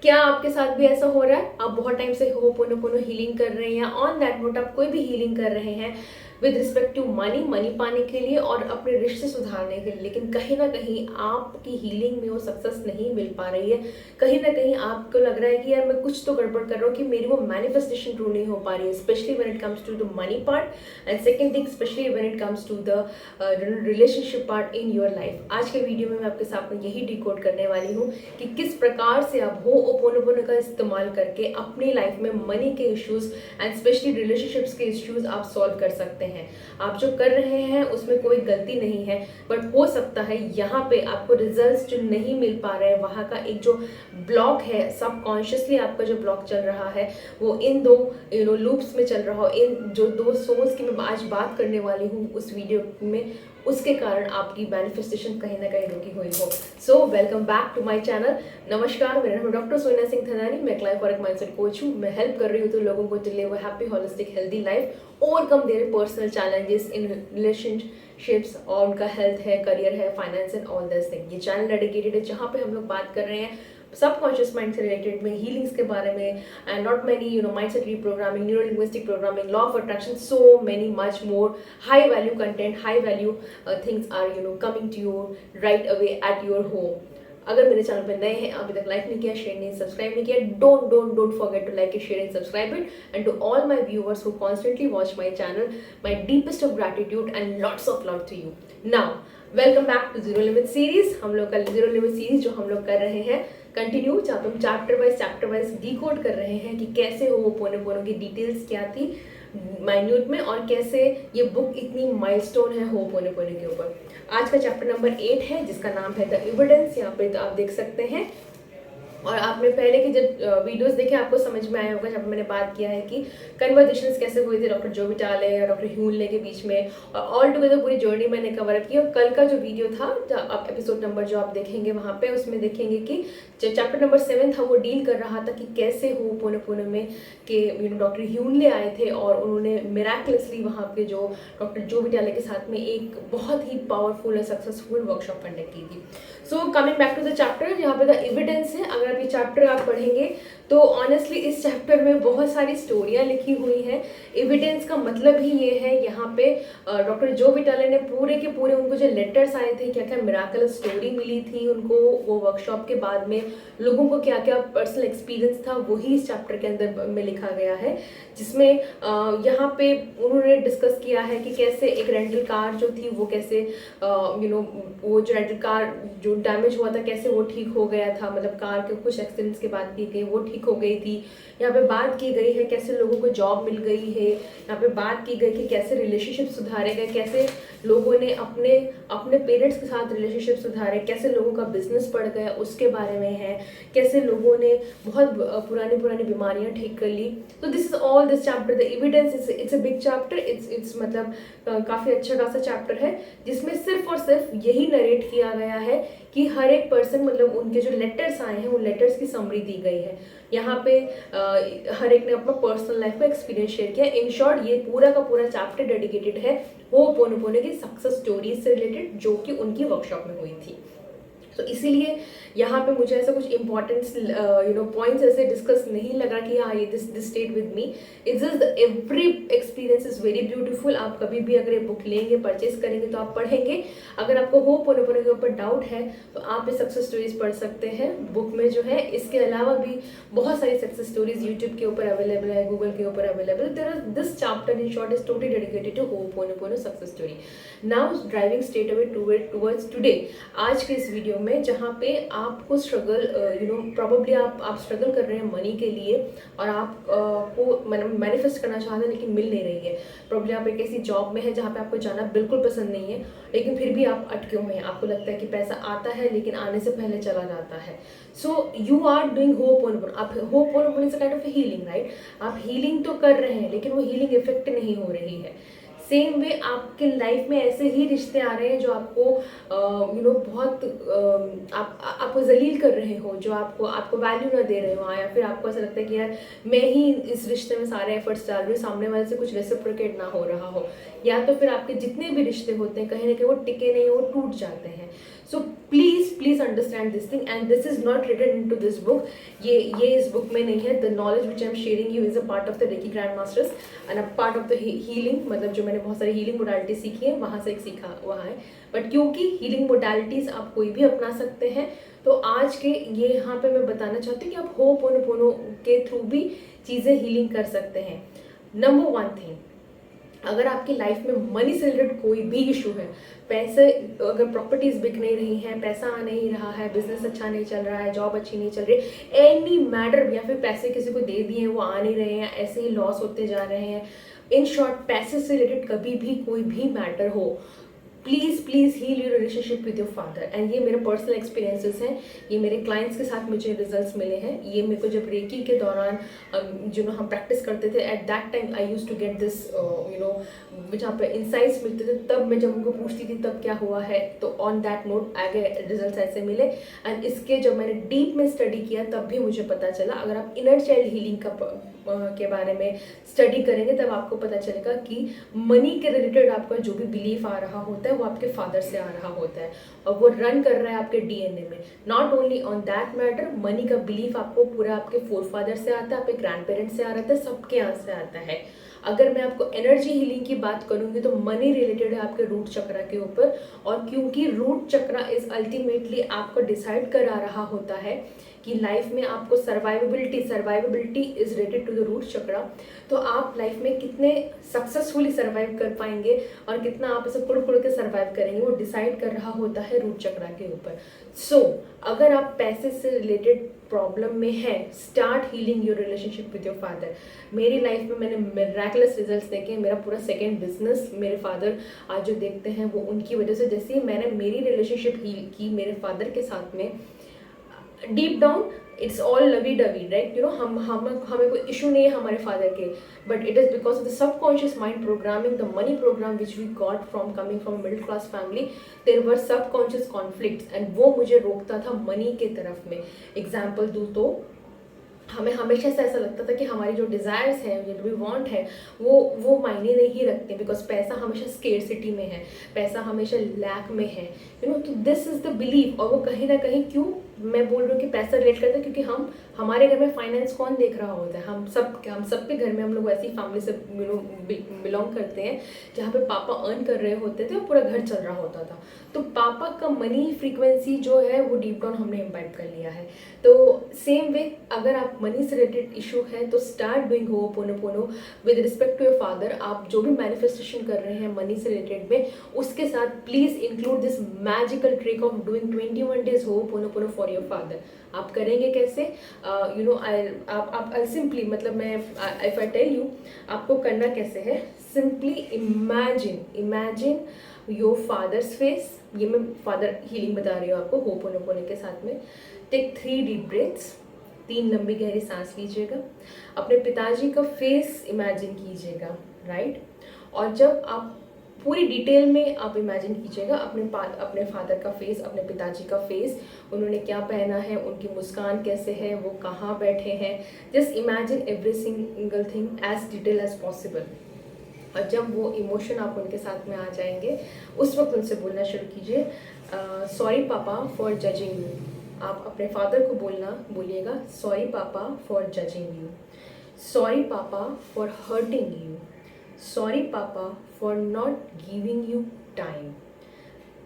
क्या आपके साथ भी ऐसा हो रहा है? आप बहुत टाइम से होपोनोपोनो हीलिंग कर रहे हैं या ऑन दैट नोट आप कोई भी हीलिंग कर रहे हैं विद रिस्पेक्ट टू मनी पाने के लिए और अपने रिश्ते सुधारने के लिए, लेकिन कहीं ना कहीं आपकी हीलिंग में वो सक्सेस नहीं मिल पा रही है। कहीं ना कहीं आपको लग रहा है कि यार मैं कुछ तो गड़बड़ कर रहा हूँ कि मेरी वो मैनिफेस्टेशन ट्रू नहीं हो पा रही है, specially when it comes to the money part and second thing specially when it comes to the relationship part in your life. आज के वीडियो में मैं आपके साथ में यही डिकोड करने वाली हूँ कि किस प्रकार से आप होपोनोपोनो का इस्तेमाल करके अपनी लाइफ में मनी के इश्यूज एंड स्पेशली रिलेशनशिप्स के इश्यूज आप सॉल्व कर सकते हैं। आप जो कर रहे हैं उसमें कोई गलती नहीं है, बट हो सकता है यहाँ पे आपको रिजल्ट्स जो नहीं मिल पा रहे हैं, वहाँ का एक जो ब्लॉक है सबकॉन्शियसली आपका जो ब्लॉक चल रहा है वो इन दो लूप्स में चल रहा हो, इन जो दो सोर्स की मैं आज बात करने वाली हूँ उस वीडियो में, उसके कारण आपकी मैनिफेस्टेशन कहीं ना कहीं रुकी हुई हो। So welcome back to my channel. नमस्कार, मेरा नाम डॉक्टर सोनिया सिंह थनानी। मैं क्लाइफ और माइंडसेट कोच हूँ। मैं हेल्प कर रही हूँ तो लोगों को to live a happy holistic healthy life, overcome their personal challenges in relationships, और उनका हेल्थ है, करियर है, finance and all this thing. ये चैनल डेडिकेटेड है जहाँ पे हम लोग बात कर रहे हैं सबकॉन्शियस माइंड से रिलेटेड में, हीलिंग्स के बारे में, and not many mindset reprogramming, neuro linguistic programming, law of attraction, so many much more high value content, high value things are coming to you right away at your home. अगर मेरे channel पर नए हैं, अभी तक like नहीं किया, share नहीं, सब्सक्राइब नहीं किया, don't forget to like, share and subscribe it. And to all my viewers who constantly watch my channel, my deepest of gratitude and lots of love to you. Now welcome back to zero limit series. हम लोग का zero limit series जो हम लोग कर रहे हैं continue, जहाँ पे हम चैप्टर वाइज डिकोड कर रहे हैं कि कैसे होपोनोपोनो की डिटेल्स क्या थी माइन्यूट में, और कैसे ये बुक इतनी माइलस्टोन है होपोनोपोनो के ऊपर। आज का चैप्टर नंबर 8 है जिसका नाम है द एविडेंस। यहाँ पे तो आप देख सकते हैं, और आपने पहले के जब वीडियोस देखे आपको समझ में आया होगा जब मैंने बात किया है कि कन्वर्जेशंस कैसे हुए थे डॉक्टर जो विटाले और डॉक्टर ह्यूनले के बीच में, और ऑल टुगेदर पूरी जर्नी मैंने कवर अप की। और कल का जो वीडियो था, आप एपिसोड नंबर जो आप देखेंगे वहाँ पे, उसमें देखेंगे कि जो चैप्टर नंबर 7 था वो डील कर रहा था कि कैसे होपोनोपोनो में के डॉक्टर ह्यूनले आए थे और उन्होंने मिराकुलसली वहाँ पे जो डॉक्टर जो विटाले के साथ में एक बहुत ही पावरफुल और सक्सेसफुल वर्कशॉप कंडक्ट की थी। So coming back to the chapter, यहाँ पे द एविडेंस है। अगर आप ये चैप्टर आप पढ़ेंगे तो ऑनेस्टली इस चैप्टर में बहुत सारी स्टोरियाँ लिखी हुई हैं। एविडेंस का मतलब ही ये है, यहाँ पे डॉक्टर जो विटाले ने पूरे के पूरे उनको जो लेटर्स आए थे, क्या क्या मिराकलस स्टोरी मिली थी उनको वो वर्कशॉप के बाद में, लोगों को क्या क्या पर्सनल एक्सपीरियंस था, वही इस चैप्टर के अंदर में लिखा गया है। जिसमें यहाँ पे उन्होंने डिस्कस किया है कि कैसे एक रेंटल कार जो थी वो कैसे वो जो रेंटल कार जो डैमेज हुआ था कैसे वो ठीक हो गया था, मतलब कार के कुछ एक्सीडेंट्स के बाद की गई वो ठीक हो गई थी। यहाँ पे बात की गई है कैसे लोगों को जॉब मिल गई है। यहाँ पे बात की गई कि कैसे रिलेशनशिप सुधारे गए, कैसे लोगों ने अपने अपने पेरेंट्स के साथ रिलेशनशिप सुधारे, कैसे लोगों का बिजनेस बढ़ गया उसके बारे में है, कैसे लोगों ने बहुत पुरानी पुरानी बीमारियां ठीक कर ली। तो this is all this chapter the evidence. It's a big chapter, it's मतलब काफ़ी अच्छा खासा चैप्टर है जिसमें सिर्फ और सिर्फ यही नरेट किया गया है कि हर एक पर्सन, मतलब उनके जो लेटर्स आए हैं उन लेटर्स की समरी दी गई है। यहाँ पे हर एक ने अपना पर्सनल लाइफ का एक्सपीरियंस शेयर किया। इन शॉर्ट ये पूरा का पूरा चैप्टर डेडिकेटेड है होपोनोपोनो की सक्सेस स्टोरीज से रिलेटेड जो कि उनकी वर्कशॉप में हुई थी। तो इसीलिए यहाँ पे मुझे ऐसा कुछ इंपॉर्टेंस पॉइंट्स ऐसे डिस्कस नहीं लगा कि हाँ ये this state with me. It's just every experience is very beautiful. आप कभी भी अगर ये बुक लेंगे, परचेज करेंगे तो आप पढ़ेंगे। अगर आपको होपोनोपोनो के ऊपर डाउट है तो आप ये सक्सेस स्टोरीज पढ़ सकते हैं बुक में जो है। इसके अलावा भी बहुत सारी सक्सेस स्टोरीज यूट्यूब के ऊपर अवेलेबल है, गूगल के ऊपर available. This chapter in short is totally dedicated to ho'oponopono success story. Now driving straight away towards today, आज के इस वीडियो में, जहाँ पे आपको स्ट्रगल प्रॉबेबली आप स्ट्रगल कर रहे हैं मनी के लिए और आप को मैनिफेस्ट करना चाहते हैं लेकिन मिल नहीं रही है। प्रॉब्लम आप एक ऐसी जॉब में है जहाँ पे आपको जाना बिल्कुल पसंद नहीं है, लेकिन फिर भी आप अटके हुए हैं। आपको लगता है कि पैसा आता है लेकिन आने से पहले चला जाता है। So you are doing ho'oponopono. आप ho'oponopono is a kind of healing, right? आप हीलिंग तो कर रहे हैं लेकिन वो हीलिंग इफेक्ट नहीं हो रही है। सेम वे आपके लाइफ में ऐसे ही रिश्ते आ रहे हैं जो आपको बहुत आपको जलील कर रहे हो, जो आपको वैल्यू ना दे रहे हो, या फिर आपको ऐसा लगता है कि यार मैं ही इस रिश्ते में सारे एफर्ट्स डाल रही हूँ, सामने वाले से कुछ रेसिप्रोकेट ना हो रहा हो, या तो फिर आपके जितने भी रिश्ते होते हैं कहीं ना कहीं वो टिके नहीं, वो टूट जाते हैं। So please understand this thing, and this is not written in to this book. ये इस बुक में नहीं है. The knowledge which I am sharing you is a part of the reiki grand masters and a part of the healing. मतलब जो मैंने बहुत सारी हीलिंग मोडालिटी सीखी है, वहाँ से एक सीखा वहाँ है. बट क्योंकि हीलिंग मोडालिटीज आप कोई भी अपना सकते हैं, तो आज के ये यहाँ पे मैं बताना चाहती हूँ कि आप होपोनोपोनो के थ्रू भी चीज़ें हीलिंग कर सकते हैं. नंबर वन थिंग, अगर आपकी लाइफ में मनी से रिलेटेड कोई भी इशू है, पैसे, अगर प्रॉपर्टीज बिक नहीं रही हैं, पैसा आ नहीं रहा है, बिजनेस अच्छा नहीं चल रहा है, जॉब अच्छी नहीं चल रही, एनी मैटर, या फिर पैसे किसी को दे दिए हैं वो आ नहीं रहे हैं, ऐसे ही लॉस होते जा रहे हैं, इन शॉर्ट पैसे से रिलेटेड कभी भी कोई भी मैटर हो, please heal your relationship with your father. And ये मेरे पर्सनल एक्सपीरियंसेस हैं, ये मेरे क्लाइंट्स के साथ मुझे रिजल्ट्स मिले हैं. ये मेरे को जब रेकी के दौरान जो हम प्रैक्टिस करते थे, at that time I use to get this जहाँ पे इंसाइट्स मिलते थे, तब मैं जब उनको पूछती थी तब क्या हुआ है, तो ऑन दैट नोट आगे रिजल्ट ऐसे मिले. एंड इसके जब मैंने डीप में स्टडी किया तब भी मुझे पता चला. अगर आप इनर चाइल्ड हीलिंग के बारे में स्टडी करेंगे तब आपको पता चलेगा कि मनी के रिलेटेड आपका जो भी बिलीफ आ रहा होता है वो आपके फादर से आ रहा होता है, और वो रन कर रहा है आपके डीएनए में. Not only on that matter, money का बिलीफ आपको पूरा आपके फोर फादर से आता है, आपके ग्रैंड पेरेंट्स से आ रहा है, सबके यहाँ से आता है. अगर मैं आपको एनर्जी हीलिंग की बात करूंगी तो मनी रिलेटेड है आपके रूट चक्रा के ऊपर, और क्योंकि रूट चक्रा इज अल्टीमेटली आपको डिसाइड करा रहा होता है कि लाइफ में आपको survivability is related to the root chakra, तो आप लाइफ में कितने सक्सेसफुली सर्वाइव कर पाएंगे और कितना आप इसे पुड़ के सर्वाइव करेंगे, वो डिसाइड कर रहा होता है रूट चक्रा के ऊपर. सो अगर आप पैसे से रिलेटेड प्रॉब्लम में है, start healing your relationship with your father. मेरी लाइफ में मैंने मिरेकलस रिजल्ट्स देखे. मेरा पूरा सेकेंड बिजनेस मेरे फादर आज जो देखते हैं वो उनकी वजह से. जैसे ही मैंने मेरी रिलेशनशिप हील की मेरे फादर के साथ में, deep down it's all lovey dovey, right, हमें कोई इशू नहीं है हमारे फादर के, but it is because of the subconscious mind programming, the money program which we got from coming from middle class family. There were subconscious conflicts and वो मुझे रोकता था मनी के तरफ में. एग्जाम्पल दूँ तो हमें हमेशा से ऐसा लगता था कि हमारी जो डिज़ायर्स हैं, जो भी वांट है, वो मायने नहीं रखते, बिकॉज पैसा हमेशा स्केर्सिटी में है, पैसा हमेशा लैक में है, तो दिस इज़ द बिलीव. और वो कहीं ना कहीं, क्यों मैं बोल रही हूँ कि पैसा रिलेट करता है, क्योंकि हमारे घर में फाइनेंस कौन देख रहा होता है, हम सबके घर में, हम लोग ऐसी फैमिली से बिलोंग करते हैं जहाँ पे पापा अर्न कर रहे होते थे और पूरा घर चल रहा होता था. तो पापा का मनी फ्रीक्वेंसी जो है वो डीप डाउन हमने इम्बाइब कर लिया है. तो सेम वे अगर आप मनी से रिलेटेड इशू है तो start doing ho'oponopono with respect to your father. आप जो भी मैनिफेस्टेशन कर रहे हैं मनी से रिलेटेड में, उसके साथ please include this magical trick of doing 21 days ho'oponopono for your father. आप करेंगे कैसे? आप सिंपली, मतलब मैं इफ आई टेल यू आपको करना कैसे है, simply imagine your fathers face. ये मैं फादर हीलिंग बता रही हूँ आपको होपोनोपोनो के साथ में. टेक 3 डीप ब्रेथ्स, 3 लंबी गहरी सांस लीजिएगा. अपने पिताजी का फेस इमेजिन कीजिएगा, राइट. और जब आप पूरी डिटेल में आप इमेजिन कीजिएगा अपने फादर का फेस, अपने पिताजी का फेस, उन्होंने क्या पहना है, उनकी मुस्कान कैसे है, वो कहाँ बैठे हैं. Just imagine every single thing as detail as possible. और जब वो इमोशन आप उनके साथ में आ जाएंगे, उस वक्त उनसे बोलना शुरू कीजिए, सॉरी पापा फॉर जजिंग यू. आप अपने फादर को बोलिएगा, सॉरी पापा फॉर जजिंग यू, सॉरी पापा for hurting you, sorry papa for not giving you time,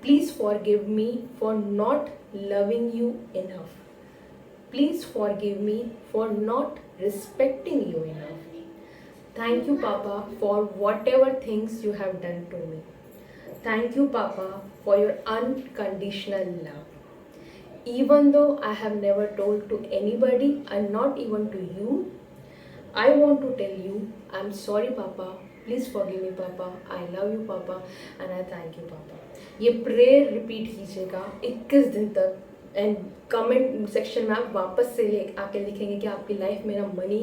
please forgive me for not loving you enough, please forgive me for not respecting you enough, thank you papa for whatever things you have done to me, thank you papa for your unconditional love, even though I have never told to anybody and not even to you, I want to tell you I'm sorry papa, please forgive me पापा, I love you पापा and I thank you पापा. ये prayer repeat कीजिएगा 21 दिन तक. And comment section में आप वापस से आके लिखेंगे कि आपकी लाइफ में ना मनी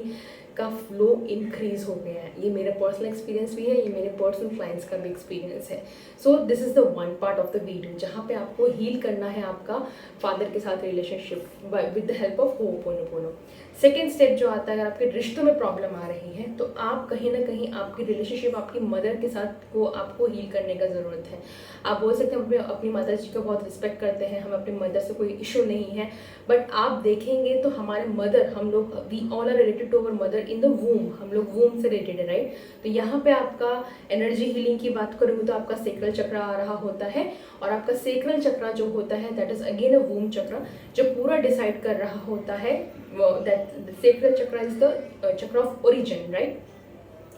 का फ्लो इंक्रीज हो गया है। ये मेरा पर्सनल एक्सपीरियंस भी है, ये मेरे पर्सनल क्लाइंट्स का भी एक्सपीरियंस है। So this is the one part of the video जहाँ पे आपको हील करना है आपका फादर के साथ relationship with the help of ho'oponopono. Second step जो आता है, अगर आपके रिश्तों में प्रॉब्लम आ रही है तो आप कहीं ना कहीं आपकी रिलेशनशिप आपकी मदर के साथ को आपको हील करने का ज़रूरत है। आप बोल सकते हैं अपनी मदर जी को बहुत रिस्पेक्ट करते हैं, हम अपनी मदर से कोई इशू नहीं है, बट आप देखेंगे तो हमारे मदर, हम लोग we all are related to our mother in the womb, हम लोग वूम से रिलेटेड है, राइट। तो यहाँ पे आपका एनर्जी हीलिंग की बात करूँगी तो आपका सेक्रल चक्र आ रहा होता है, और आपका सेक्रल चक्र जो होता है दैट इज अगेन अ वूम चक्र, जो पूरा डिसाइड कर रहा होता है दैट सेक्रल चक्र इज द चक्र ऑफ ओरिजिन, राइट।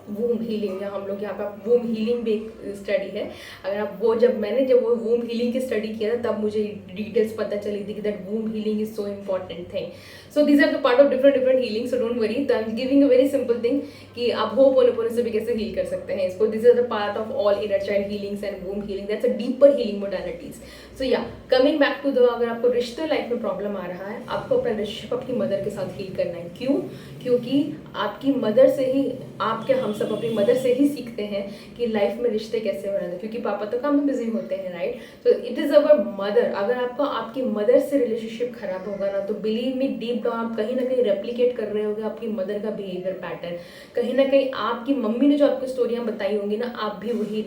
वूम हीलिंग, या हम लोग यहाँ पे वूम हीलिंग भी एक स्टडी है। अगर आप मैंने जब वो वूम हीलिंग की स्टडी किया था तब मुझे डिटेल्स पता चली थी कि that womb healing is so important thing. So these are the part of different healing, so don't worry. तो I am giving a very simple thing कि आप होपोनोपोनो से भी कैसे हील कर सकते हैं इसको। This are the part of all inner child healings and womb healing, that's a deeper healing modalities. So yeah coming back to the, अगर आपको रिश्ते लाइफ में प्रॉब्लम आ रहा है, आपको अपना रिलेशनशिप अपनी मदर के साथ हील करना है। क्यों? क्योंकि आपकी मदर से ही, आप क्या हम सब अपनी मदर से ही सीखते हैं कि लाइफ में रिश्ते कैसे बनाते हैं, क्योंकि पापा तो काम में बिजी होते हैं, right. So it is our mother. अगर आपका आपकी मदर से रिलेशनशिप खराब होगा ना, तो बिलीव मी डीप डाउन आप कहीं ना कहीं रेप्लिकेट कर रहे होंगे आपकी मदर का बिहेवियर पैटर्न। कहीं ना कहीं आपकी मम्मी ने जो आपको स्टोरियाँ बताई होंगी ना, आप भी वही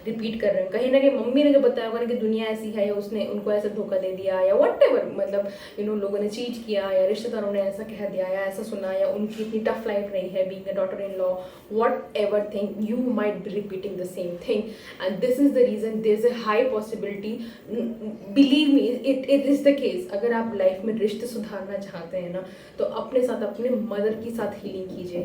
रिपीट कर रहे हो। कहीं ना कहीं मम्मी ने जो बताया होगा ना कि दुनिया ऐसी है, या उसने उनको ऐसा धोखा दे दिया, या वट एवर, मतलब लोगों ने चीट किया, या रिश्तेदारों ने ऐसा कह दिया, या ऐसा सुना, या उनकी इतनी टफ लाइफ रही है being a daughter in law, whatever thing, you might be repeating the same thing, and this is the reason there's a high possibility, believe me, it is the case। अगर आप life में रिश्ते सुधारना चाहते हैं ना, तो अपने साथ अपने मदर के साथ हीलिंग कीजिए।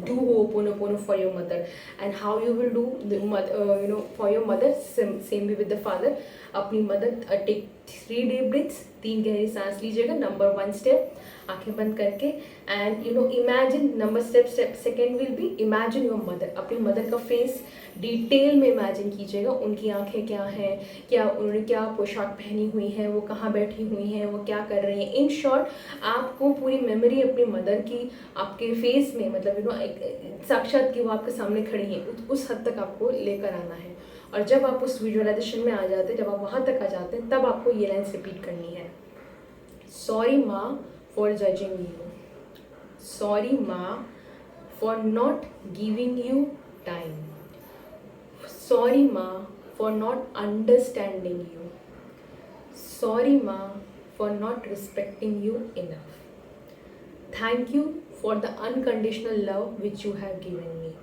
Do ho'oponopono for your mother, and how you will do for your mother, same भी विद द फादर। अपनी मदर, टेक 3 deep breaths, 3 गहरी सांस लीजिएगा। नंबर 1 स्टेप, आंखें बंद करके, and imagine, number step second will be imagine your mother. अपनी mother का फेस डिटेल में इमेजिन कीजिएगा। उनकी आंखें क्या हैं, क्या उन्होंने क्या पोशाक पहनी हुई है, वो कहाँ बैठी हुई हैं, वो क्या कर रही हैं। इन शॉर्ट, आपको पूरी मेमोरी अपनी मदर की आपके फेस में, मतलब साक्षात कि वो आपके सामने खड़ी है, उस हद तक आपको लेकर आना है। और जब आप उस विजुअलाइजेशन में आ जाते हैं, जब आप वहाँ तक आ जाते हैं, तब आपको ये लाइन्स रिपीट करनी है। सॉरी माँ for judging you. Sorry Ma for not giving you time. Sorry Ma for not understanding you. Sorry Ma for not respecting you enough. Thank you for the unconditional love which you have given me.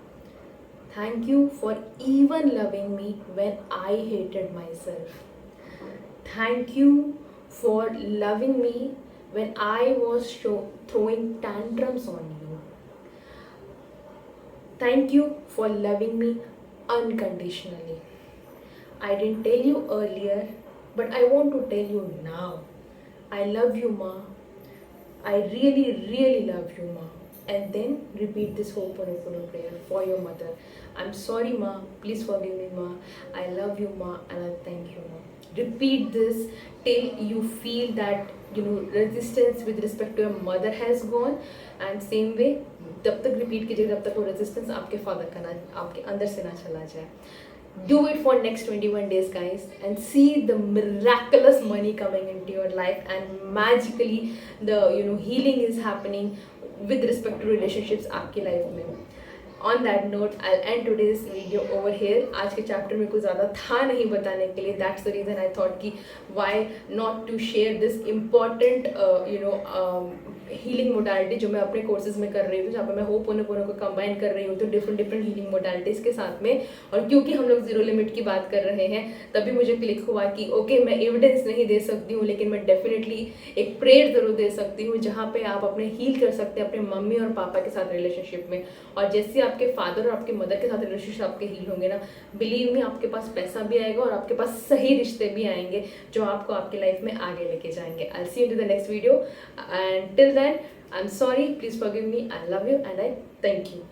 Thank you for even loving me when I hated myself. Thank you for loving me when I was throwing tantrums on you. Thank you for loving me unconditionally. I didn't tell you earlier, but I want to tell you now. I love you, Ma. I really, really love you, Ma. And then repeat this Ho'oponopono prayer for your mother. I'm sorry, Ma. Please forgive me, Ma. I love you, Ma, and I thank you, Ma. Repeat this till you feel that resistance with respect to your mother has gone, and same way तब तक repeat कीजिए जब तक वो resistance आपके father का ना, आपके अंदर से ना चला जाए। Do it for next 21 days, guys, and see the miraculous money coming into your life, and magically the healing is happening with respect to relationships आपकी लाइफ में। On that note, I'll end today's video over here. आज के chapter में कुछ ज़्यादा था नहीं बताने के लिए, that's the reason I thought कि why not to share this important healing modality जो मैं अपने कोर्सेज में कर रही हूँ, जहाँ पर मैं होपोनोपोनो को कंबाइन कर रही हूँ तो डिफरेंट हीलिंग मोडालिटीज़ के साथ में। और क्योंकि हम लोग जीरो लिमिट की बात कर रहे हैं, तभी मुझे क्लिक हुआ कि ओके, मैं एविडेंस नहीं दे सकती हूँ, लेकिन मैं डेफिनेटली एक प्रेयर ज़रूर दे सकती हूँ जहाँ पे आप अपने हील कर सकते हैं अपने मम्मी और पापा के साथ रिलेशनशिप में। और जैसे आपके फादर और आपके मदर के साथ रिलेशनशिप आपके हील होंगे ना, बिलीव मी, आपके पास पैसा भी आएगा और आपके पास सही रिश्ते भी आएंगे जो आपको आपकी लाइफ में आगे लेके जाएंगे। I'll see you in the next video, and till then I'm sorry, please forgive me, I love you and I thank you.